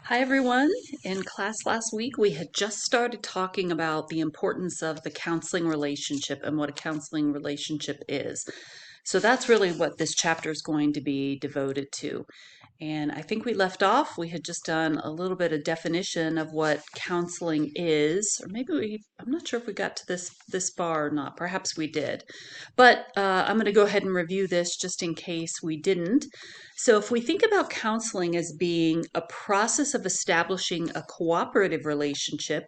Hi, everyone. In class last week, we had just started talking about the importance of the counseling relationship and what a counseling relationship is. So that's really what this chapter is going to be devoted to. And I think we left off, we had just done a little bit of definition of what counseling is, or maybe I'm not sure if we got to this far or not. Perhaps we did. But I'm going to go ahead and review this just in case we didn't. So, if we think about counseling as being a process of establishing a cooperative relationship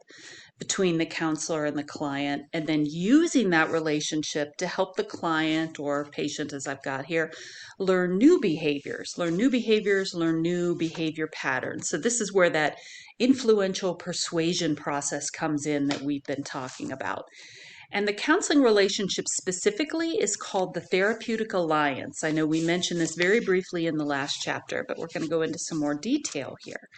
between the counselor and the client, and then using that relationship to help the client or patient, as I've got here, learn new behavior patterns. So, this is where that influential persuasion process comes in that we've been talking about. And the counseling relationship specifically is called the therapeutic alliance. I know we mentioned this very briefly in the last chapter, but we're going to go into some more detail here.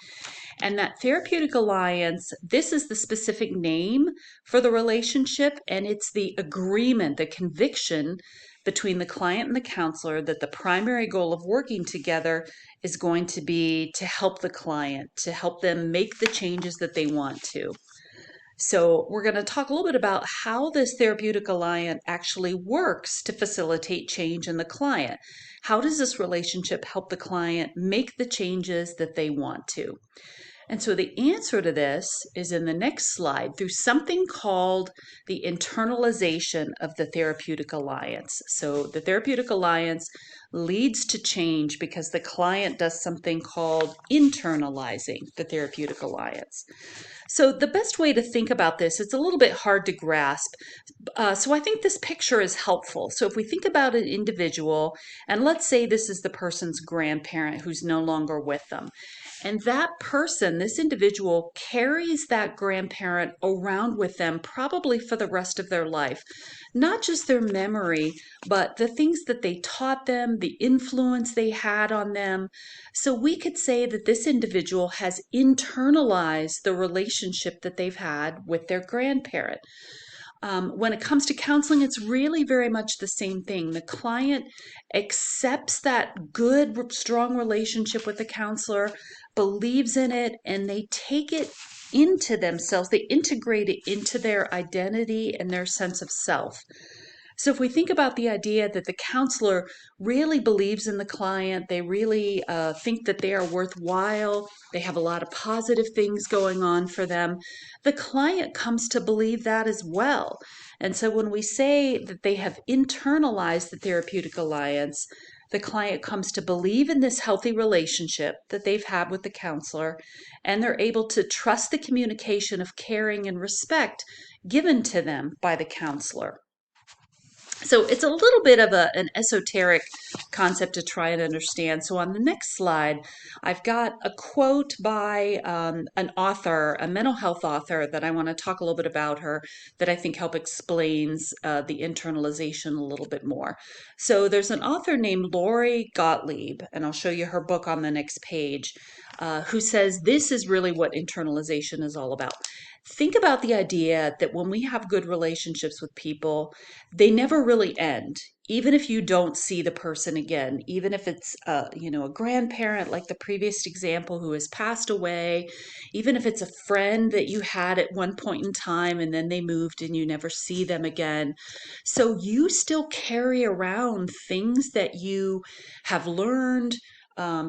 And that therapeutic alliance, this is the specific name for the relationship, and it's the agreement, the conviction between the client and the counselor that the primary goal of working together is going to be to help the client, to help them make the changes that they want to. So, we're going to talk a little bit about how this therapeutic alliance actually works to facilitate change in the client. How does this relationship help the client make the changes that they want to? And so the answer to this is in the next slide through something called the internalization of the therapeutic alliance. So the therapeutic alliance leads to change because the client does something called internalizing the therapeutic alliance. So the best way to think about this, it's a little bit hard to grasp. So I think this picture is helpful. So if we think about an individual, and let's say this is the person's grandparent who's no longer with them. And that person, this individual, carries that grandparent around with them probably for the rest of their life. Not just their memory, but the things that they taught them, the influence they had on them. So we could say that this individual has internalized the relationship that they've had with their grandparent. When it comes to counseling, it's really very much the same thing. The client accepts that good, strong relationship with the counselor, believes in it, and they take it into themselves. They integrate it into their identity and their sense of self. So, if we think about the idea that the counselor really believes in the client, they really think that they are worthwhile, they have a lot of positive things going on for them, the client comes to believe that as well. And so, when we say that they have internalized the therapeutic alliance, the client comes to believe in this healthy relationship that they've had with the counselor, and they're able to trust the communication of caring and respect given to them by the counselor. So it's a little bit of an esoteric concept to try and understand. So on the next slide, I've got a quote by an author, a mental health author, that I want to talk a little bit about her that I think help explains the internalization a little bit more. So there's an author named Lori Gottlieb, and I'll show you her book on the next page, who says this is really what internalization is all about. Think about the idea that when we have good relationships with people, they never really end. Even if you don't see the person again, even if it's a grandparent like the previous example who has passed away, even if it's a friend that you had at one point in time and then they moved and you never see them again. So you still carry around things that you have learned,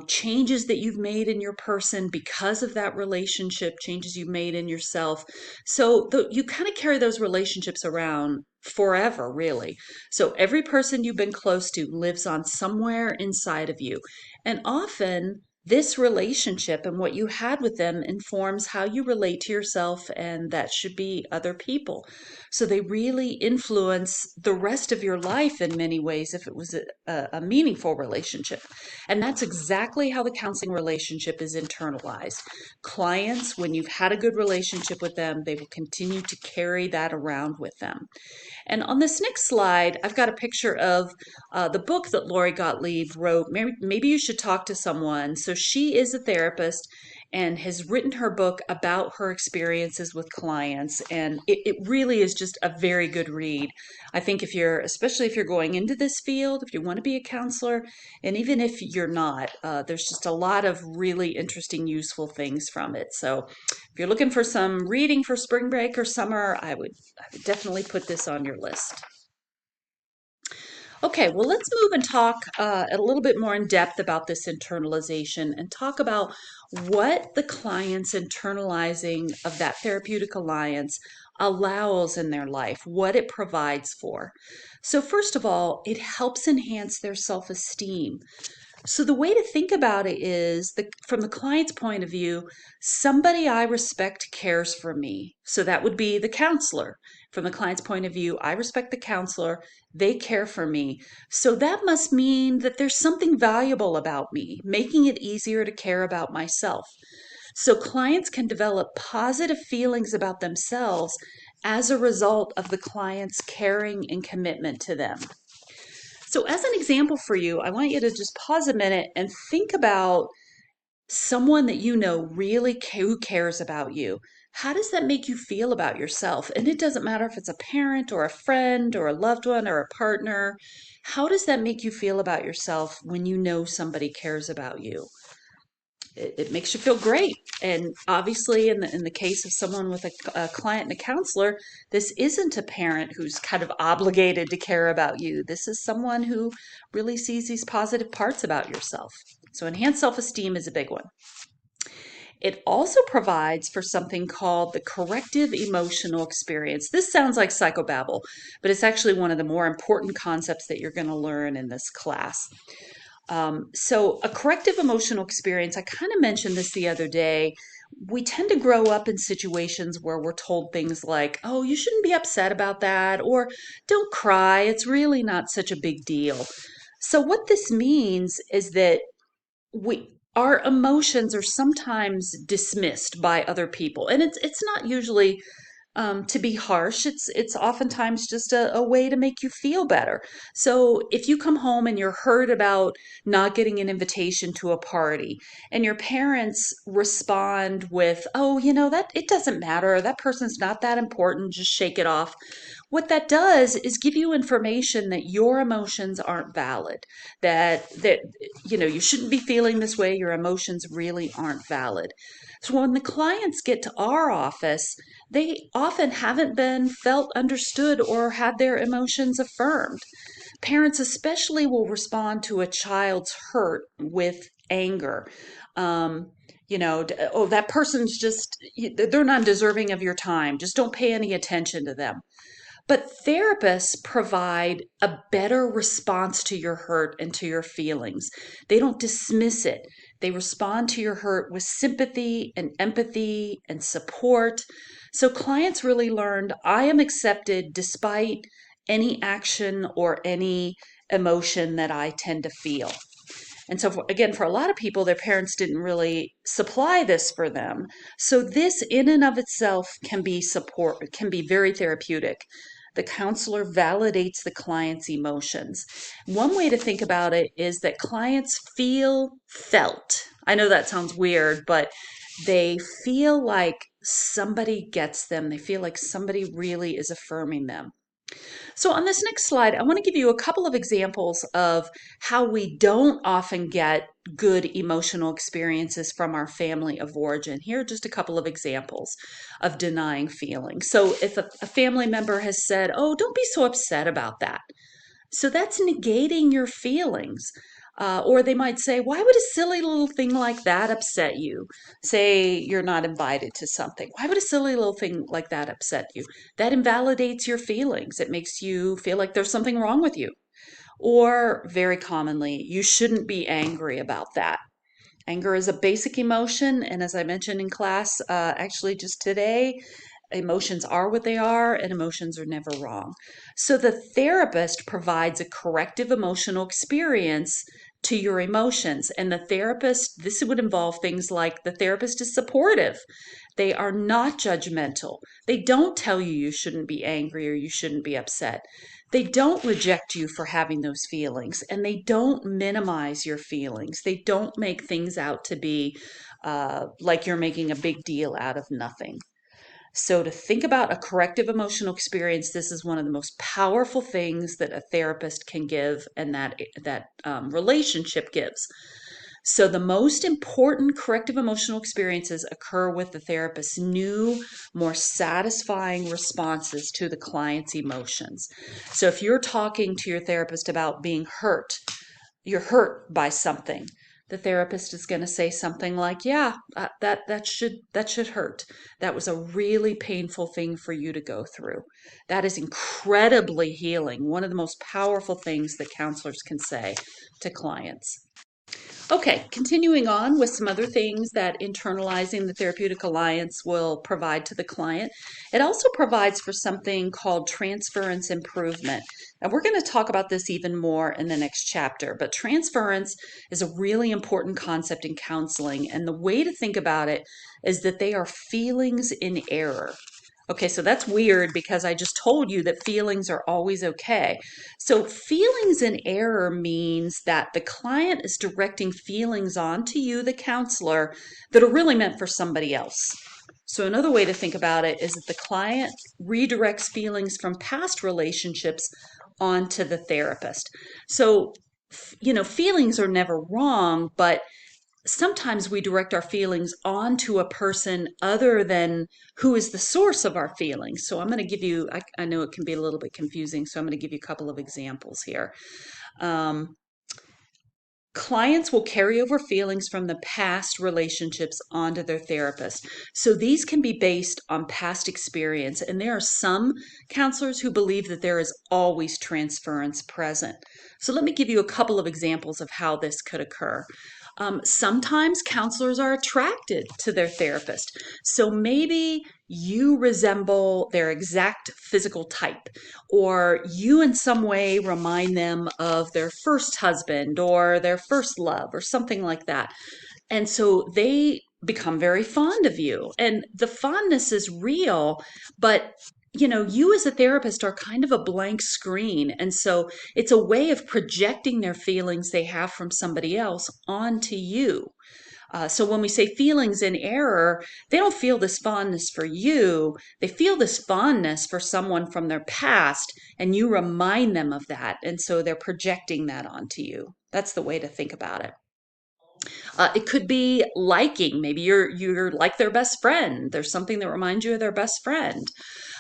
changes that you've made in your person because of that relationship, changes you've made in yourself. So you kind of carry those relationships around forever, really. So every person you've been close to lives on somewhere inside of you. And often, this relationship and what you had with them informs how you relate to yourself, and that should be other people. So they really influence the rest of your life in many ways if it was a meaningful relationship. And that's exactly how the counseling relationship is internalized. Clients, when you've had a good relationship with them, they will continue to carry that around with them. And on this next slide, I've got a picture of the book that Lori Gottlieb wrote. Maybe you should talk to someone. So she is a therapist and has written her book about her experiences with clients. And it really is just a very good read. I think especially if you're going into this field, if you want to be a counselor, and even if you're not, there's just a lot of really interesting, useful things from it. So if you're looking for some reading for spring break or summer, I would definitely put this on your list. Okay, well, let's move and talk a little bit more in depth about this internalization and talk about what the client's internalizing of that therapeutic alliance allows in their life, what it provides for. So, first of all, it helps enhance their self esteem. So the way to think about it is from the client's point of view, somebody I respect cares for me. So that would be the counselor. From the client's point of view, I respect the counselor. They care for me. So that must mean that there's something valuable about me, making it easier to care about myself. So clients can develop positive feelings about themselves as a result of the client's caring and commitment to them. So, as an example for you, I want you to just pause a minute and think about someone that you know who cares about you. How does that make you feel about yourself? And it doesn't matter if it's a parent or a friend or a loved one or a partner. How does that make you feel about yourself when you know somebody cares about you? It makes you feel great. And obviously, in the case of someone with a client and a counselor, this isn't a parent who's kind of obligated to care about you. This is someone who really sees these positive parts about yourself. So, enhanced self esteem is a big one. It also provides for something called the corrective emotional experience. This sounds like psychobabble, but it's actually one of the more important concepts that you're going to learn in this class. So, a corrective emotional experience, I kind of mentioned this the other day. We tend to grow up in situations where we're told things like, oh, you shouldn't be upset about that, or don't cry. It's really not such a big deal. So, what this means is that our emotions are sometimes dismissed by other people, and it's not usually to be harsh. It's oftentimes just a way to make you feel better. So if you come home and you're hurt about not getting an invitation to a party, and your parents respond with, "Oh, that it doesn't matter. That person's not that important. Just shake it off." What that does is give you information that your emotions aren't valid, that you shouldn't be feeling this way. Your emotions really aren't valid. So when the clients get to our office, they often haven't been felt understood or had their emotions affirmed. Parents, especially, will respond to a child's hurt with anger. Oh, that person's they're not deserving of your time. Just don't pay any attention to them. But therapists provide a better response to your hurt and to your feelings. They don't dismiss it. They respond to your hurt with sympathy and empathy and support. So clients really learned I am accepted despite any action or any emotion that I tend to feel. And so, again, for a lot of people, their parents didn't really supply this for them. So, this in and of itself can be very therapeutic. The counselor validates the client's emotions. One way to think about it is that clients feel felt. I know that sounds weird, but they feel like somebody gets them. They feel like somebody really is affirming them. So, on this next slide, I want to give you a couple of examples of how we don't often get good emotional experiences from our family of origin. Here are just a couple of examples of denying feelings. So, if a family member has said, "Oh, don't be so upset about that," so that's negating your feelings. Or they might say, "Why would a silly little thing like that upset you?" Say you're not invited to something. Why would a silly little thing like that upset you? That invalidates your feelings. It makes you feel like there's something wrong with you. Or very commonly, you shouldn't be angry about that. Anger is a basic emotion. And as I mentioned in class, actually just today, emotions are what they are and emotions are never wrong. So the therapist provides a corrective emotional experience to your emotions. And the therapist, this would involve things like the therapist is supportive. They are not judgmental. They don't tell you you shouldn't be angry or you shouldn't be upset. They don't reject you for having those feelings, and they don't minimize your feelings. They don't make things out to be like you're making a big deal out of nothing. So, to think about a corrective emotional experience, this is one of the most powerful things that a therapist can give, and that relationship gives. So, the most important corrective emotional experiences occur with the therapist's new, more satisfying responses to the client's emotions. So, if you're talking to your therapist about being hurt, you're hurt by something, the therapist is going to say something like, yeah, that should hurt. That was a really painful thing for you to go through. That is incredibly healing, one of the most powerful things that counselors can say to clients. Okay, continuing on with some other things that internalizing the therapeutic alliance will provide to the client. It also provides for something called transference improvement. And we're going to talk about this even more in the next chapter. But transference is a really important concept in counseling. And the way to think about it is that they are feelings in error. Okay, so that's weird because I just told you that feelings are always okay. So, feelings in error means that the client is directing feelings onto you, the counselor, that are really meant for somebody else. So, another way to think about it is that the client redirects feelings from past relationships onto the therapist. So, feelings are never wrong, but sometimes we direct our feelings onto a person other than who is the source of our feelings. So I'm going to give you, I know it can be a little bit confusing, so I'm going to give you a couple of examples here. Um, Clients will carry over feelings from the past relationships onto their therapist. So these can be based on past experience. And there are some counselors who believe that there is always transference present. So let me give you a couple of examples of how this could occur. Sometimes counselors are attracted to their therapist. So maybe you resemble their exact physical type, or you in some way remind them of their first husband or their first love or something like that. And so they become very fond of you. And the fondness is real, but you as a therapist are kind of a blank screen. And so it's a way of projecting their feelings they have from somebody else onto you. So when we say feelings in error, they don't feel this fondness for you. They feel this fondness for someone from their past, and you remind them of that. And so they're projecting that onto you. That's the way to think about it. It could be liking. Maybe you're like their best friend. There's something that reminds you of their best friend.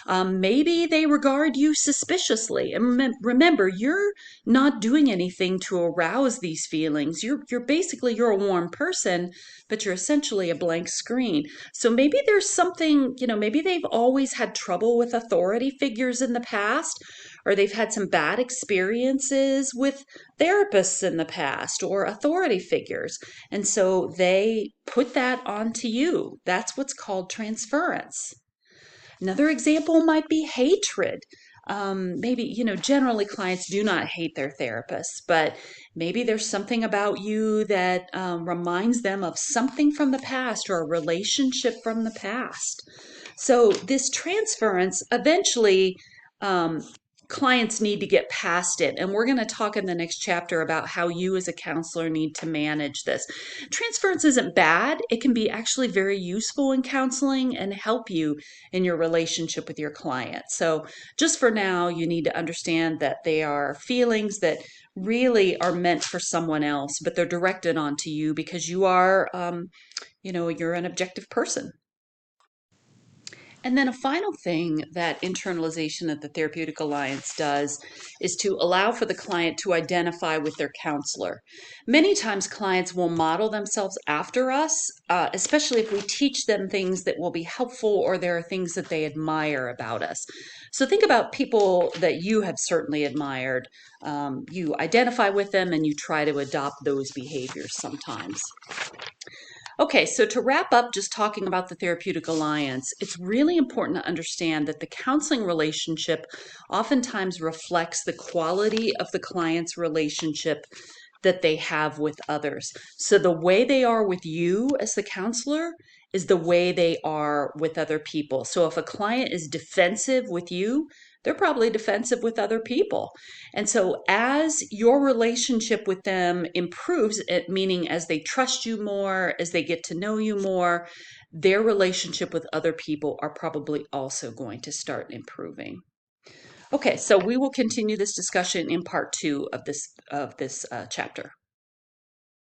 Maybe they regard you suspiciously. And remember, you're not doing anything to arouse these feelings. You're a warm person, but you're essentially a blank screen. So maybe there's something, maybe they've always had trouble with authority figures in the past, or they've had some bad experiences with therapists in the past or authority figures. And so they put that onto you. That's what's called transference. Another example might be hatred. Maybe, generally clients do not hate their therapists, but maybe there's something about you that reminds them of something from the past or a relationship from the past. So this transference eventually clients need to get past it. And we're going to talk in the next chapter about how you as a counselor need to manage this. Transference isn't bad. It can be actually very useful in counseling and help you in your relationship with your client. So just for now, you need to understand that they are feelings that really are meant for someone else, but they're directed onto you because you are, you're an objective person. And then a final thing that internalization of the therapeutic alliance does is to allow for the client to identify with their counselor. Many times, clients will model themselves after us, especially if we teach them things that will be helpful or there are things that they admire about us. So think about people that you have certainly admired. You identify with them and you try to adopt those behaviors sometimes. Okay, so to wrap up just talking about the therapeutic alliance, it's really important to understand that the counseling relationship oftentimes reflects the quality of the client's relationship that they have with others. So the way they are with you as the counselor is the way they are with other people. So if a client is defensive with you, they're probably defensive with other people. And so as your relationship with them improves, meaning as they trust you more, as they get to know you more, their relationship with other people are probably also going to start improving. Okay, so we will continue this discussion in part 2 of this chapter.